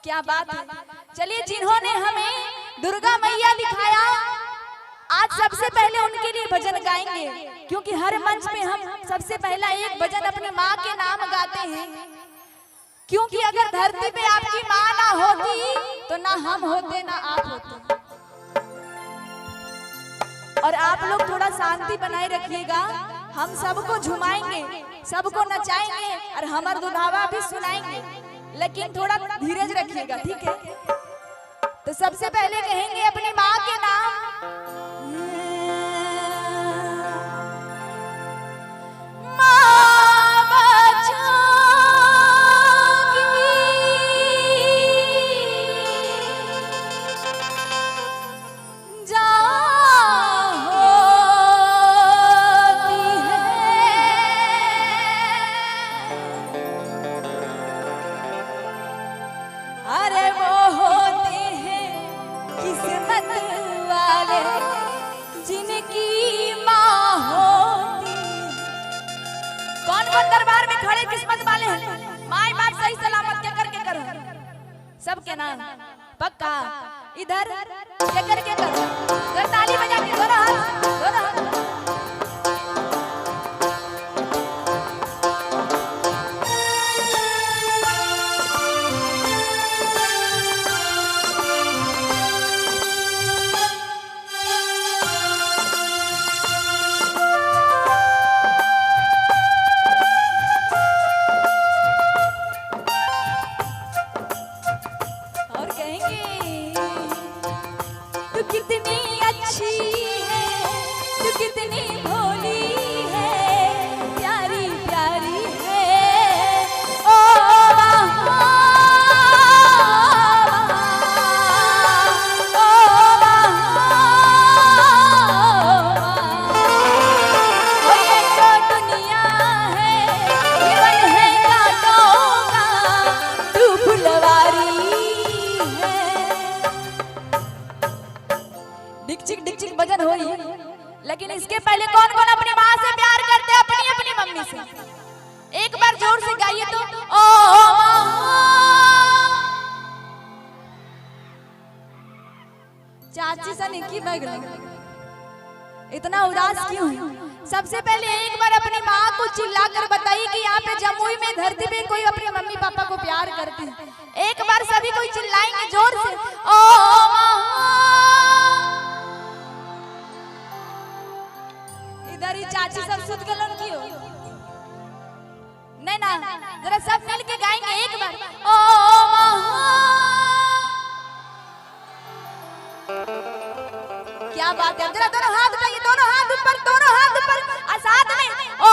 क्या बात है। चलिए, जिन्होंने हमें दुर्गा मैया दिखाया, आज सबसे पहले उनके लिए भजन गाएंगे, क्योंकि हर मंच पे हम सबसे पहला एक भजन अपनी माँ के नाम गाते हैं। क्योंकि अगर धरती पे आपकी माँ ना होती तो ना हम होते ना आप होते। और आप लोग थोड़ा शांति बनाए रखिएगा, हम सबको झुमाएंगे, सबको नचाएंगे और हमर दुल्हावा भी सुनाएंगे, लेकिन थोड़ा धीरज रखिएगा, ठीक है। तो सबसे पहले कहेंगे अपनी माँ के नाम। दरबार में खड़े किस्मत वाले हैं, माई बाप सही सलामत के करके करो सबके नाम पक्का। इधर के करके करो, इधर ताली बजा के दोनों हाथ, दोनों हाथ। लेकिन इसके पहले कौन कौन अपनी माँ से प्यार करते हैं, अपनी अपनी मम्मी से? एक बार जोर से गाइए तो। ओ चाची सन की बैग इतना उदास क्यों है? सबसे पहले एक बार अपनी माँ को चिल्ला कर बताइए कि यहाँ पे जमुई में धरती पे कोई अपने मम्मी पापा को प्यार करते हैं। एक बार सभी कोई चिल्लाएंगे जोर से, ओ चाची सब सुध गलन की हो नहीं ना, जरा सब मिल के गाएंगे एक बार। ओ क्या बात है, जरा दोनों हाथ उठाइए, दोनों हाथ ऊपर, दोनों हाथ ऊपर और साथ में ओ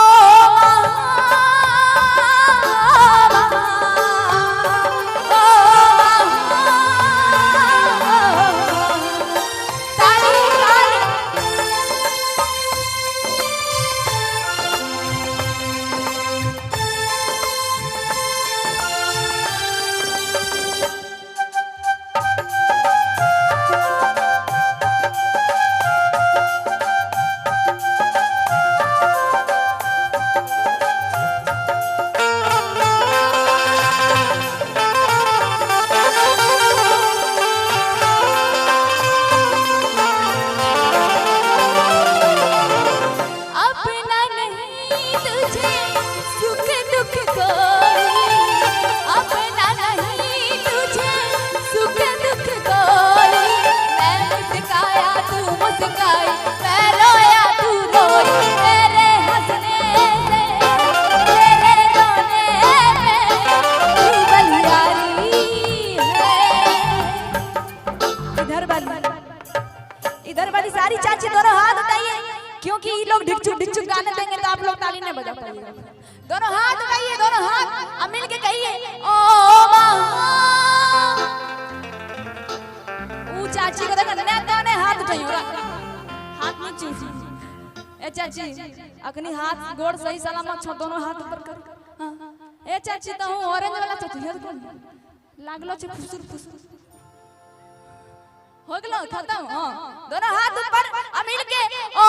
इधर वाली सारी चाची दोनों हाथ उठाइए, क्योंकि ये लोग ढिकचुक ढिकचुक गाने देंगे तो आप लोग ताली नहीं बजा पाएंगे। दोनों हाथ उठाइए, दोनों हाथ अब मिल के कहिए ओ चाची को देखा ने हाथ उठाइए, हाथ नीचे ए चाची अखनी हाथ गोड़ सही सलामत छ, दोनों हाथ ऊपर कर। हां ए चाची तो हूं ऑरेंज वाला चाची है, लागलो छ फुसुर फुसुर हो गलो खत्म। हां दोनों हाथ ऊपर अब मिल के ओ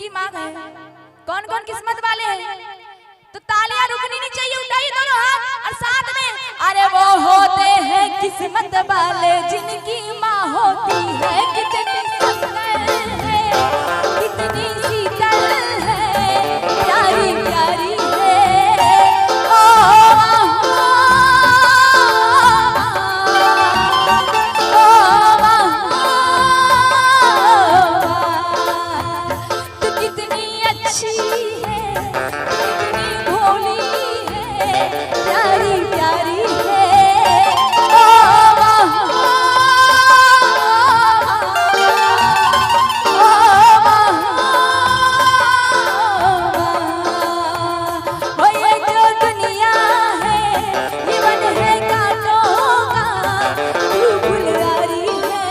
मीठी मांग है। कौन कौन किस्मत वाले हैं? तो तालियां रुकनी नहीं चाहिए, उठाइए दोनों हाथ और साथ में, अरे वो होते हैं किस्मत वाले जिनकी माँ होती है कितनी सुंदर है, कितनी शीतल है, प्यारी प्यारी है। तो कितनी अच्छी है, कितनी भोली है, प्यारी प्यारी है। वो ये जो दुनिया है जीवन है कांटों का, तू फुलवारी है।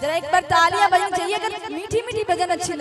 जरा एक बार तालियां बजनी चाहिए अगर मीठी मीठी भजन अच्छी